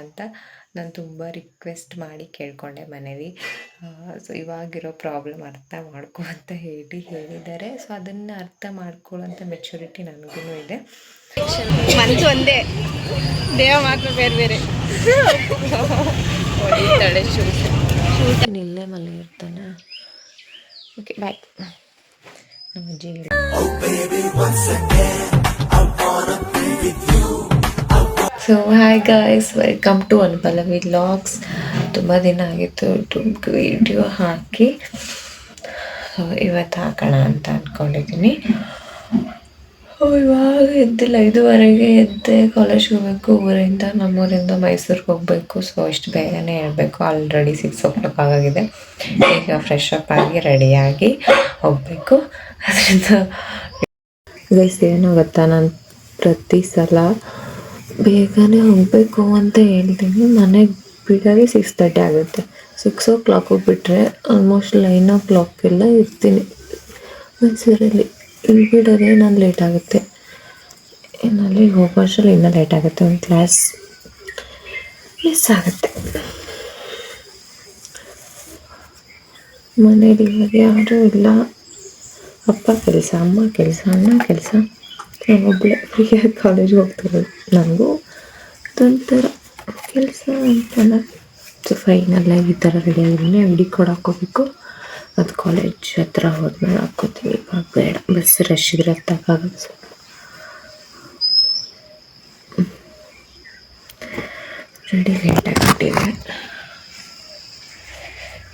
ಅಂತ ನಾನು ತುಂಬ ರಿಕ್ವೆಸ್ಟ್ ಮಾಡಿ ಕೇಳ್ಕೊಂಡೆ ಮನೇಲಿ. ಸೊ ಇವಾಗಿರೋ ಪ್ರಾಬ್ಲಮ್ ಅರ್ಥ ಮಾಡ್ಕೊ ಅಂತ ಹೇಳಿದ್ದಾರೆ. ಸೊ ಅದನ್ನು ಅರ್ಥ ಮಾಡ್ಕೊಳ್ಳೋಂಥ ಮೆಚುರಿಟಿ ನನಗೂ ಇದೆ. ಮನಸ್ಸು ಒಂದೇ, ದೇಹ ಮಾತ್ರ ಬೇರೆ ಬೇರೆ. ಹೊಡಿತಾಳೆ ಶೂಟ್ ಇಲ್ಲೇ ಮಲಗಿರ್ತಾನೆ. Okay bye. ನಮ್ಮ ಅಜ್ಜಿ so hi guys, welcome to Anupallavi vlogs. ತುಂಬ ದಿನ ಆಗಿತ್ತು ವಿಡಿಯೋ ಹಾಕಿ. ಇವತ್ತು ಹಾಕೋಣ ಅಂತ ಅಂದ್ಕೊಂಡಿದ್ದೀನಿ. ಇವಾಗ ಎದ್ದಿಲ್ಲ, 5:30ಗೆ ಎದ್ದೆ. ಕಾಲೇಜ್ಗೆ ಹೋಗ್ಬೇಕು. ನಮ್ಮೂರಿಂದ ಮೈಸೂರಿಗೆ ಹೋಗಬೇಕು. ಸೊ ಇಷ್ಟು ಬೇಗನೆ ಹೇಳ್ಬೇಕು. ಆಲ್ರೆಡಿ 6 o'clock ಆಗಿದೆ. ಈಗ ಫ್ರೆಶ್ ಅಪ್ ಆಗಿ ರೆಡಿಯಾಗಿ ಹೋಗಬೇಕು. ಅದರಿಂದ ಗೈಸ್ ಏನೋ ಗೊತ್ತಾ, ನಾನು ಪ್ರತಿ ಸಲ ಬೇಗನೆ ಹೋಗಬೇಕು ಅಂತ ಹೇಳ್ತೀನಿ. ಮನೆಗೆ ಬಿಡೋದೇ 6:30 ಆಗುತ್ತೆ. 6 o'clock ಬಿಟ್ಟರೆ ಆಲ್ಮೋಸ್ಟ್ 9 o'clock ಎಲ್ಲ ಇರ್ತೀನಿ ಮೈಸೂರಲ್ಲಿ. ಇಲ್ಲಿ ಬಿಡೋದೇ ನಾನು ಲೇಟ್ ಆಗುತ್ತೆ. ಇನ್ನು ಅಲ್ಲಿಗೆ ಹೋಗೋ ಅಷ್ಟರಲ್ಲಿ ಇನ್ನೂ ಲೇಟ್ ಆಗುತ್ತೆ. ಒಂದು ಕ್ಲಾಸ್ ಮಿಸ್ ಆಗುತ್ತೆ. ಮನೇಲಿ ಇವಾಗ ಯಾರೂ ಇಲ್ಲ. ಅಪ್ಪ ಕೆಲಸ, ಅಮ್ಮ ಕೆಲಸ, ಅಣ್ಣ ಕೆಲಸ, ನಾನೊಬ್ಬಳೆ ಫ್ರೀಯಾಗಿ ಕಾಲೇಜ್ಗೆ ಹೋಗ್ತಿರೋದು. ನನಗೂ ಅದೊಂಥರ ಕೆಲಸ ಅಂತಲ್ಲ. ಸೊ ಫೈನಲ್ಲಾಗಿ ಈ ಥರ ರೆಡಿ ಆಗಿದ್ದೀನಿ. ಐಡಿ ಕಾರ್ಡ್ ಹಾಕ್ಕೋಬೇಕು. ಅದು ಕಾಲೇಜ್ ಹತ್ರ ಹೋದ್ಮೇಲೆ ಹಾಕ್ಕೋತೀವಿ. ಇವಾಗ ಬೇಡ, ಬಸ್ ರಶ್ ಇದ್ರೆ ಹತ್ತಕ್ಕಾಗತ್ತೆ. ಸ್ವಲ್ಪ ರೆಡಿ ಲೇಟ್ ಆಗಿಬಿಟ್ಟಿದೆ.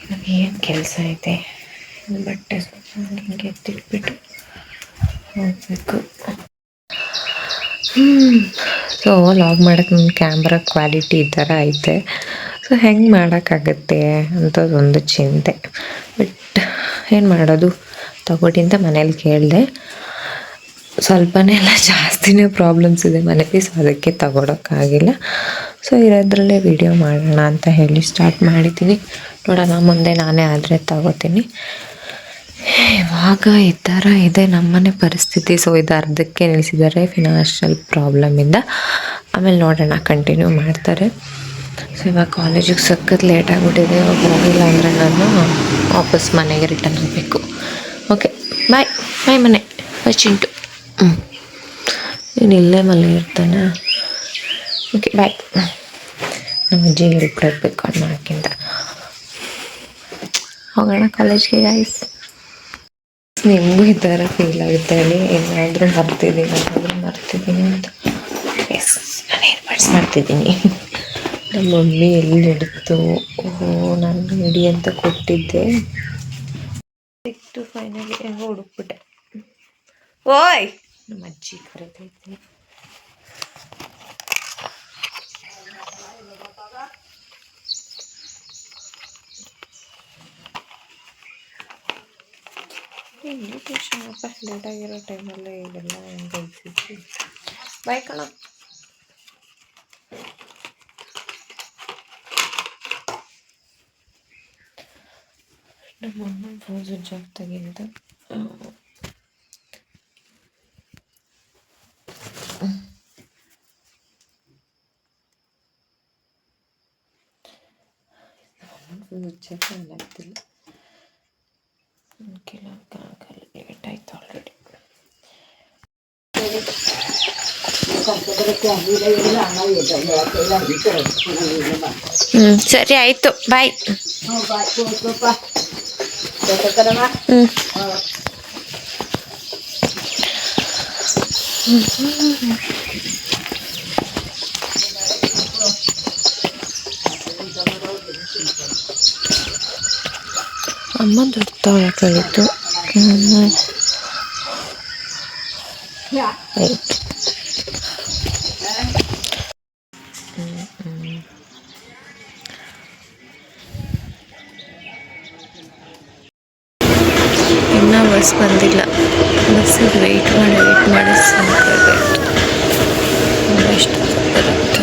ಇವಾಗ ಏನು ಕೆಲಸ ಇದೆ, ಬಟ್ಟೆ ಸ್ವಲ್ಪ ಹಿಂಗೆ ಎತ್ತಿಟ್ಬಿಟ್ಟು ಹೋಗಬೇಕು. ಸೊ ಲಾಗ್ ಮಾಡೋಕ್ಕೆ ನನ್ನ ಕ್ಯಾಮ್ರಾ ಕ್ವಾಲಿಟಿ ಈ ಥರ ಐತೆ. ಸೊ ಹೆಂಗೆ ಮಾಡೋಕ್ಕಾಗತ್ತೆ ಅಂಥದ್ದೊಂದು ಚಿಂತೆ. ಬಟ್ ಏನು ಮಾಡೋದು, ತಗೊಳ್ಳಿ ಅಂತ ಮನೇಲಿ ಕೇಳಿದೆ. ಸ್ವಲ್ಪನೇ ಅಲ್ಲ, ಜಾಸ್ತಿನೇ ಪ್ರಾಬ್ಲಮ್ಸ್ ಇದೆ ಮನೇಲಿ. ಸೊ ಅದಕ್ಕೆ ತಗೊಳಕ್ಕಾಗಿಲ್ಲ. ಸೊ ಇರೋದ್ರಲ್ಲೇ ವಿಡಿಯೋ ಮಾಡೋಣ ಅಂತ ಹೇಳಿ ಸ್ಟಾರ್ಟ್ ಮಾಡಿದ್ದೀನಿ. ನೋಡೋಣ, ಮುಂದೆ ನಾನೇ ಆದರೆ ತಗೋತೀನಿ. ಇವಾಗ ಈ ಥರ ಇದೆ ನಮ್ಮನೆ ಪರಿಸ್ಥಿತಿ. ಸೊ ಇದು ಅರ್ಧಕ್ಕೆ ನಿಲ್ಲಿಸಿದ್ದಾರೆ ಫಿನಾನ್ಷಿಯಲ್ ಪ್ರಾಬ್ಲಮಿಂದ. ಆಮೇಲೆ ನೋಡೋಣ, ಕಂಟಿನ್ಯೂ ಮಾಡ್ತಾರೆ. ಸೊ ಇವಾಗ ಕಾಲೇಜಿಗೆ ಸಖತ್ ಲೇಟ್ ಆಗಿಬಿಟ್ಟಿದೆ. ಇವಾಗ ಹೋಗಿಲ್ಲ ಅಂದರೆ ನಾನು ವಾಪಸ್ ಮನೆಗೆ ರಿಟರ್ನ್ ಆಗಬೇಕು. ಓಕೆ ಬಾಯ್ ಬಾಯ್. ಮನೆ ಬಾಯ್ ಚಿಂಟು. ನೀನು ಇಲ್ಲೇ ಮಲಗಿರ್ತಾನೆ. Okay bye. ನಮ್ಮ ಅಜ್ಜಿ ಹೇಳ್ಕೊಡ್ಬೇಕು ಅಣ್ಣ ಹಾಕಿಂದ. ಹೋಗೋಣ ಕಾಲೇಜ್ಗೆ ಗೈಸ್. ನಿಮಗೂ ಈ ಥರ ಫೀಲ್ ಆಗುತ್ತೆ ಹೇಳಿ, ಏನಾದರೂ ಮರ್ತಿದ್ದೀನಿ ಅಂತ. ಎಸ್, ನಾನು ಏರ್ಪಾಡ್ಸ್ ಮಾಡ್ತಿದ್ದೀನಿ. ನಮ್ಮ ಮಮ್ಮಿ ಎಲ್ಲಿಡ್ತು, ನಾನು ರೆಡಿ ಅಂತ ಕೊಟ್ಟಿದ್ದೆ. ಸಿಕ್ತು ಫೈನಲಿ. ಹೆಂಗೋ ಹುಡುಕ್ಬಿಟ್ಟೆ. ಓಯ್, ನಮ್ಮ ಅಜ್ಜಿ ಕರೀತೈತಿ. ಇನ್ವಿಟೇಷನಪ್ಪ, ಲೇಟಾಗಿರೋ ಟೈಮಲ್ಲೇ ಇದೆಲ್ಲ ಹೆಂಗೆ ಅನ್ಸಿತ್ತು. ಬಾಯ್ ಕಣ. ನಮ್ಮ ಅಮ್ಮ ಫೋನ್ ಸ್ವಿಚ್ ಆಫ್ ತೆಗಿಂದ. ಸ್ವಿಚ್ ಆಫ್ ಆಗ್ತಿಲ್ಲ. ಲೇಟ್ ಆಯ್ತು ಆಲ್ರೆಡಿ. ಸರಿ ಆಯಿತು, ಬಾಯ್. ಅಮ್ಮ ದೊಡ್ಡ ತೊಗೊಳಕ್ಕಾಗಿತ್ತು. ಆಯಿತು. ಇನ್ನೂ ಬಸ್ ಬಂದಿಲ್ಲ. ಬಸ್ಸಿಗೆ ವೆಯ್ಟ್ ಮಾಡಿ ಸಾಕಾಗೈತು. ಎಷ್ಟು ಬರುತ್ತೆ.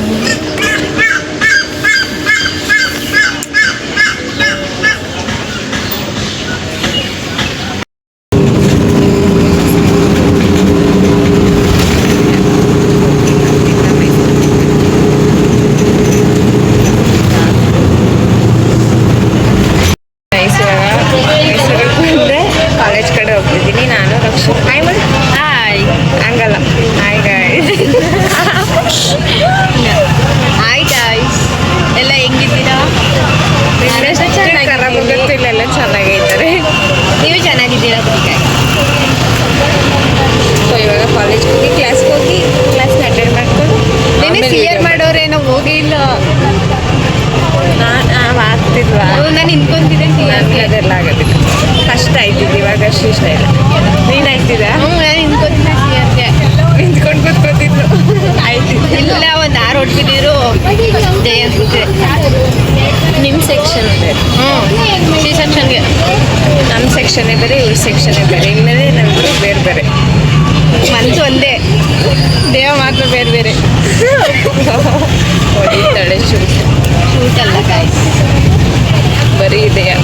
ಅಲ್ವಾ? ನಾನು ನಿಂತ್ಕೊಂತಿದ್ದೆ ಅದೆಲ್ಲ ಆಗೋದಿಲ್ಲ. ಫಸ್ಟ್ ಆಯ್ತಿದ್ದು, ಇವಾಗ ಇಷ್ಟ ಇಲ್ಲ. ನೀನು ಆಯ್ತಿದ್ದ? ನಾನು ನಿಂತ್ಕೊಂತಿದ್ದೆ ಸಿಆರ್ಗೆ. ನಿಂತ್ಕೊಂಡು ಕೂತ್ಕೊತಿದ್ದು ಆಯ್ತಿದ್ದು. ಇಲ್ಲ ಒಂದು 6 ಹೊಡ್ಬಿಟ್ಟಿದ್ರು ಜಯ ಅನ್ಸುತ್ತೆ. ನಿಮ್ಮ ಸೆಕ್ಷನ್ ಬೇರೆ, ಸಿ ಸೆಕ್ಷನ್ಗೆ ನಮ್ಮ ಸೆಕ್ಷನ್ನೇ ಬೇರೆ, ಇವ್ರ ಸೆಕ್ಷನ್ನೇ ಬೇರೆ. ಇನ್ಮೇಲೆ ನಮ್ದು ಬೇರೆ ಬೇರೆ. ಮನಸ್ಸು ಒಂದೇ, ದೇಹ ಮಾತ್ರ ಬೇರೆ ಬೇರೆ. ಹೊಡಿತಾಳೆ ಶೂಟ್ ಅಲ್ಲ ಗಾಯ್ಸ್, ಬರೀ ಇದೆಯಾ?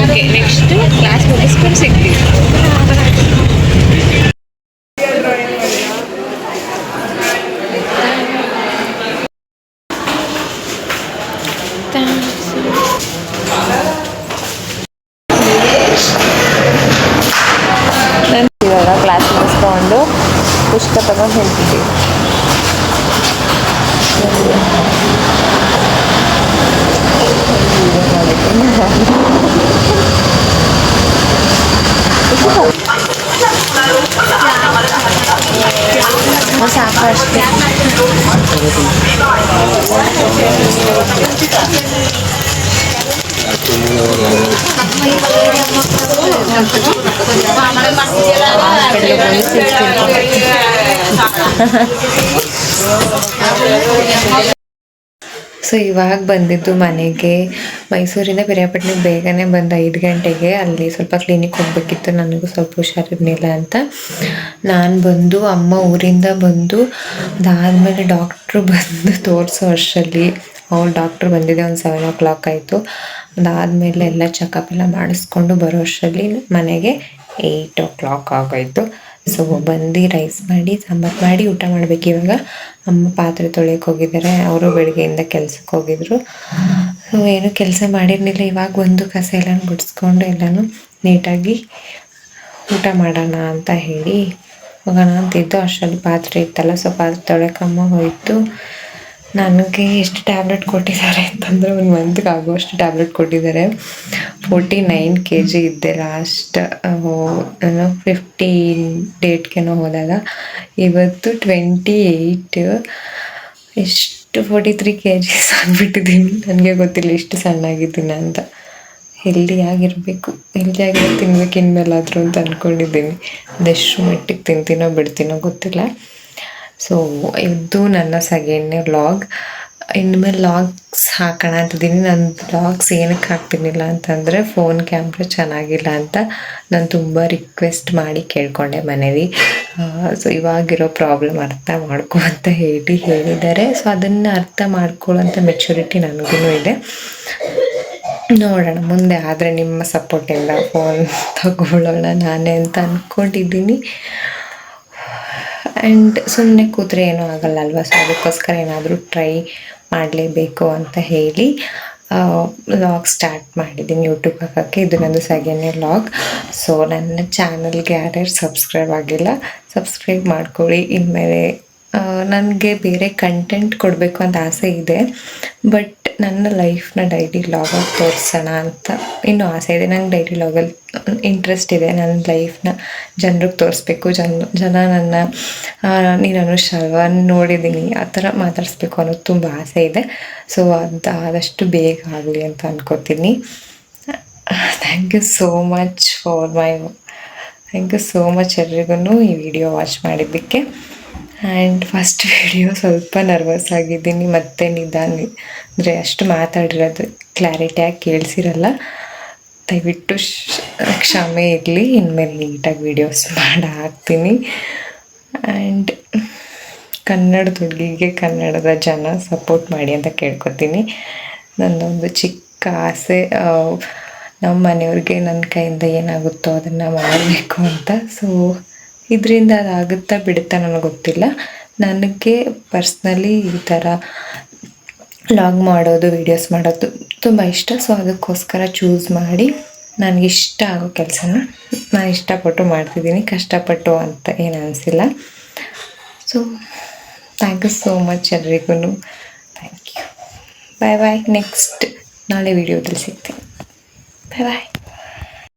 ಓಕೆ, ನೆಕ್ಸ್ಟ್ ಕ್ಲಾಸ್ ಮುಗಿಸ್ಕೊಂಡು ಸಿಗ್ತೀವಿ. ಇವಾಗ ಕ್ಲಾಸ್ ಮುಗಿಸ್ಕೊಂಡು ಪುಸ್ತಕ ತಗೊಂಡು ಹೇಳ್ತಿದ್ದೀವಿ. ಸಾಕು ಅಷ್ಟೇ. ಸೊ ಇವಾಗ ಬಂದಿದ್ದು ಮನೆಗೆ. ಮೈಸೂರಿಂದ ಪಿರಿಯಾಪಟ್ಟಣಕ್ಕೆ ಬೇಗನೆ ಬಂದು 5 ಗಂಟೆಗೆ. ಅಲ್ಲಿ ಸ್ವಲ್ಪ ಕ್ಲಿನಿಕ್ ಹೋಗ್ಬೇಕಿತ್ತು, ನನಗೂ ಸ್ವಲ್ಪ ಹುಷಾರಿರ್ಲಿಲ್ಲ ಅಂತ ನಾನು ಬಂದು, ಅಮ್ಮ ಊರಿಂದ ಬಂದು ಅದಾದಮೇಲೆ ಡಾಕ್ಟ್ರು ಬಂದು ತೋರಿಸೋ ವರ್ಷದಲ್ಲಿ, ಡಾಕ್ಟ್ರು ಬಂದಿದ್ದೆ ಒಂದು 7 o'clock ಆಯಿತು. ಅದಾದಮೇಲೆ ಎಲ್ಲ ಚೆಕಪ್ ಎಲ್ಲ ಮಾಡಿಸ್ಕೊಂಡು ಬರೋ ಅಷ್ಟರಲ್ಲಿ ಮನೆಗೆ 8 o'clock ಆಗೋಯಿತು. ಸೊ ಬಂದು ರೈಸ್ ಮಾಡಿ ಸಾಂಬಾರು ಮಾಡಿ ಊಟ ಮಾಡಬೇಕು. ಇವಾಗ ಅಮ್ಮ ಪಾತ್ರೆ ತೊಳೆಯೋಕೆ ಹೋಗಿದ್ದಾರೆ, ಅವರು ಬೆಳಗ್ಗೆಯಿಂದ ಕೆಲ್ಸಕ್ಕೆ ಹೋಗಿದ್ರು. ಸೊ ಏನು ಕೆಲಸ ಮಾಡಿರಲಿಲ್ಲ. ಇವಾಗ ಒಂದು ಕಸ ಎಲ್ಲ ಗುಡಿಸ್ಕೊಂಡು ಎಲ್ಲನೂ ನೀಟಾಗಿ ಊಟ ಮಾಡೋಣ ಅಂತ ಹೇಳಿ ಹೋಗೋಣ ಅಂತಿದ್ದು. ಅಷ್ಟರಲ್ಲಿ ಪಾತ್ರೆ ಇತ್ತಲ್ಲ, ಸೊ ಪಾತ್ರೆ ತೊಳೆಯೋಕೆ ಅಮ್ಮ ಹೋಯಿತು. ನನಗೆ ಎಷ್ಟು ಟ್ಯಾಬ್ಲೆಟ್ ಕೊಟ್ಟಿದ್ದಾರೆ ಅಂತಂದರೆ 1 ಮಂತ್ಗೆ ಆಗುವಷ್ಟು ಟ್ಯಾಬ್ಲೆಟ್ ಕೊಟ್ಟಿದ್ದಾರೆ. 49 kg ಇದ್ದೆ ಲಾಸ್ಟ್, ನಾನು 15 ಡೇಟ್ಗೇನೋ ಹೋದಾಗ. ಇವತ್ತು 28, ಎಷ್ಟು 43 kg ಆಗಿಬಿಟ್ಟಿದ್ದೀನಿ. ನನಗೆ ಗೊತ್ತಿಲ್ಲ ಎಷ್ಟು ಸಣ್ಣಾಗಿದ್ದೀನಿ ಅಂತ. ಹೆಲ್ದಿಯಾಗಿರಬೇಕು, ಹೆಲ್ದಿಯಾಗಿರೋ ತಿನ್ಬೇಕು ಇನ್ಮೇಲಾದರೂ ಅಂತ ಅಂದ್ಕೊಂಡಿದ್ದೀನಿ. ಅದೆಷ್ಟು ಮಟ್ಟಿಗೆ ತಿಂತೀನೋ ಬಿಡ್ತೀನೋ ಗೊತ್ತಿಲ್ಲ. ಸೊ ಇದು ನನ್ನ ಸೆಕೆಂಡ್ನೇ ವ್ಲಾಗ್. ಇನ್ಮೇಲೆ ವ್ಲಾಗ್ಸ್ ಹಾಕೋಣ ಅಂತಿದ್ದೀನಿ. ನನ್ನ ವ್ಲಾಗ್ಸ್ ಏನಕ್ಕೆ ಹಾಕ್ತೀನಿಲ್ಲ ಅಂತಂದರೆ ಫೋನ್ ಕ್ಯಾಮ್ರಾ ಚೆನ್ನಾಗಿಲ್ಲ ಅಂತ ನಾನು ತುಂಬ ರಿಕ್ವೆಸ್ಟ್ ಮಾಡಿ ಕೇಳಿಕೊಂಡೆ ಮನೇಲಿ. ಸೊ ಇವಾಗಿರೋ ಪ್ರಾಬ್ಲಮ್ ಅರ್ಥ ಮಾಡ್ಕೊ ಅಂತ ಹೇಳಿದ್ದಾರೆ. ಸೊ ಅದನ್ನು ಅರ್ಥ ಮಾಡ್ಕೊಳ್ಳೋಂಥ ಮೆಚುರಿಟಿ ನನಗೂ ಇದೆ. ನೋಡೋಣ ಮುಂದೆ ಆದರೆ ನಿಮ್ಮ ಸಪೋರ್ಟಿಂದ ಫೋನ್ ತಗೊಳ್ಳೋಣ ನಾನೇ ಅಂತ ಅಂದ್ಕೊಂಡಿದ್ದೀನಿ. ಆ್ಯಂಡ್ ಸುಮ್ಮನೆ ಕೂತ್ರೆ ಏನೂ ಆಗಲ್ಲ ಅಲ್ವಾ? ಸೊ ಅದಕ್ಕೋಸ್ಕರ ಏನಾದರೂ ಟ್ರೈ ಮಾಡಲೇಬೇಕು ಅಂತ ಹೇಳಿ ವ್ಲಾಗ್ ಸ್ಟಾರ್ಟ್ ಮಾಡಿದ್ದೀನಿ ಯೂಟ್ಯೂಬ್ ಹಾಕೋಕ್ಕೆ. ಇದು ನಂದು ಸೆಕೆಂಡ್ನೇ ವ್ಲಾಗ್. ಸೊ ನನ್ನ ಚಾನಲ್ಗೆ ಯಾರ್ಯಾರು ಸಬ್ಸ್ಕ್ರೈಬ್ ಆಗಿಲ್ಲ ಸಬ್ಸ್ಕ್ರೈಬ್ ಮಾಡ್ಕೊಳ್ಳಿ. ಇನ್ಮೇಲೆ ನನಗೆ ಬೇರೆ ಕಂಟೆಂಟ್ ಕೊಡಬೇಕು ಅಂತ ಆಸೆ ಇದೆ, ಬಟ್ ನನ್ನ ಲೈಫ್ನ ಡೈಲಿ ವ್ಲಾಗಾಗಿ ತೋರಿಸೋಣ ಅಂತ ಇನ್ನೂ ಆಸೆ ಇದೆ. ನಂಗೆ ಡೈಲಿ ವ್ಲಾಗಲ್ಲಿ ಇಂಟ್ರೆಸ್ಟ್ ಇದೆ. ನನ್ನ ಲೈಫ್ನ ಜನರಿಗೆ ತೋರಿಸ್ಬೇಕು, ಜನ ನನ್ನ ನೀನು ಅನುಷ್ಠಾಲ್ವಾ ನೋಡಿದ್ದೀನಿ ಆ ಥರ ಮಾತಾಡಿಸ್ಬೇಕು ಅನ್ನೋದು ತುಂಬ ಆಸೆ ಇದೆ. ಸೊ ಅದು ಆದಷ್ಟು ಬೇಗ ಆಗಲಿ ಅಂತ ಅನ್ಕೋತೀನಿ. Thank you so much thank you so much ಎಲ್ರಿಗೂ ಈ ವಿಡಿಯೋ ವಾಚ್ ಮಾಡಿದ್ದಕ್ಕೆ. ಆ್ಯಂಡ್ ಫಸ್ಟ್ ವಿಡಿಯೋ ಸ್ವಲ್ಪ ನರ್ವಸ್ ಆಗಿದ್ದೀನಿ, ಮತ್ತು ನಿಧಾನ ಅಂದರೆ ಅಷ್ಟು ಮಾತಾಡಿರೋದು ಕ್ಲಾರಿಟಿಯಾಗಿ ಕೇಳಿಸಿರಲ್ಲ. ದಯವಿಟ್ಟು ಕ್ಷಮೆ ಇರಲಿ. ಇನ್ಮೇಲೆ ನೀಟಾಗಿ ವೀಡಿಯೋಸ್ ಮಾಡಿ ಹಾಕ್ತೀನಿ. ಆ್ಯಂಡ್ ಕನ್ನಡದ ಹುಡುಗಿಗೆ ಕನ್ನಡದ ಜನ ಸಪೋರ್ಟ್ ಮಾಡಿ ಅಂತ ಕೇಳ್ಕೊತೀನಿ. ನನ್ನೊಂದು ಚಿಕ್ಕ ಆಸೆ, ನಮ್ಮ ಮನೆಯವ್ರಿಗೆ ನನ್ನ ಕೈಯಿಂದ ಏನಾಗುತ್ತೋ ಅದನ್ನು ಮಾಡಬೇಕು ಅಂತ. ಸೊ ಇದರಿಂದ ಅದಾಗುತ್ತಾ ಬಿಡುತ್ತಾ ನನಗೆ ಗೊತ್ತಿಲ್ಲ. ನನಗೆ ಪರ್ಸ್ನಲಿ ಈ ಥರ ವ್ಲಾಗ್ ಮಾಡೋದು, ವೀಡಿಯೋಸ್ ಮಾಡೋದು ತುಂಬ ಇಷ್ಟ. ಸೊ ಅದಕ್ಕೋಸ್ಕರ ಚೂಸ್ ಮಾಡಿ ನನಗಿಷ್ಟ ಆಗೋ ಕೆಲಸನ ನಾನು ಇಷ್ಟಪಟ್ಟು ಮಾಡ್ತಿದ್ದೀನಿ. ಕಷ್ಟಪಟ್ಟು ಅಂತ ಏನು ಅನಿಸಿಲ್ಲ. So thank you so much ಎಲ್ರಿಗೂ. Thank you. Bye bye. Next ನಾಳೆ ವೀಡಿಯೋದಲ್ಲಿ ಸಿಗ್ತೀನಿ. ಬಾಯ್ ಬಾಯ್.